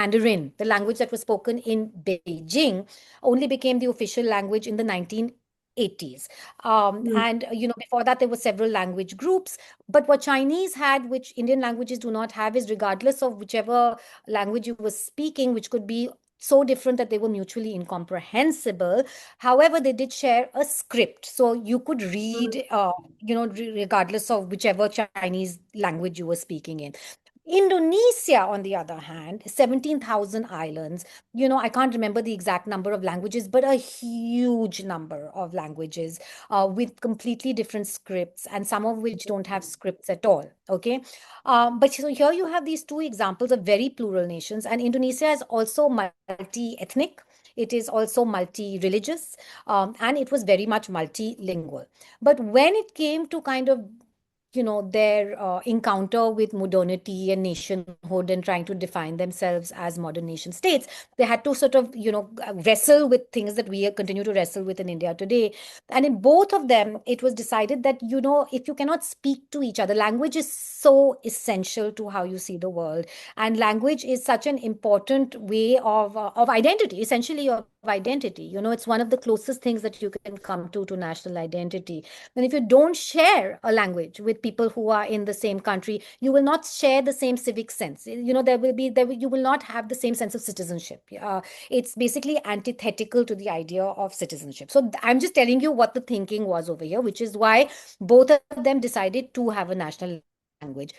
Mandarin, the language that was spoken in Beijing, only became the official language in the 1980s. Mm. And before that, there were several language groups. But what Chinese had, which Indian languages do not have, is regardless of whichever language you were speaking, which could be so different that they were mutually incomprehensible. However, they did share a script, so you could read, regardless of whichever Chinese language you were speaking in. Indonesia, on the other hand, 17,000 islands. I can't remember the exact number of languages, but a huge number of languages with completely different scripts, and some of which don't have scripts at all. Okay. But so here you have these two examples of very plural nations, and Indonesia is also multi ethnic. It is also multi religious, and it was very much multilingual. But when it came to kind of their encounter with modernity and nationhood and trying to define themselves as modern nation states, they had to sort of wrestle with things that we continue to wrestle with in India today. And in both of them, it was decided that if you cannot speak to each other, language is so essential to how you see the world, and language is such an important way of identity, essentially of identity. It's one of the closest things that you can come to national identity. And if you don't share a language with people who are in the same country, you will not share the same civic sense. You will not have the same sense of citizenship. It's basically antithetical to the idea of citizenship. So I'm just telling you what the thinking was over here, which is why both of them decided to have a national language.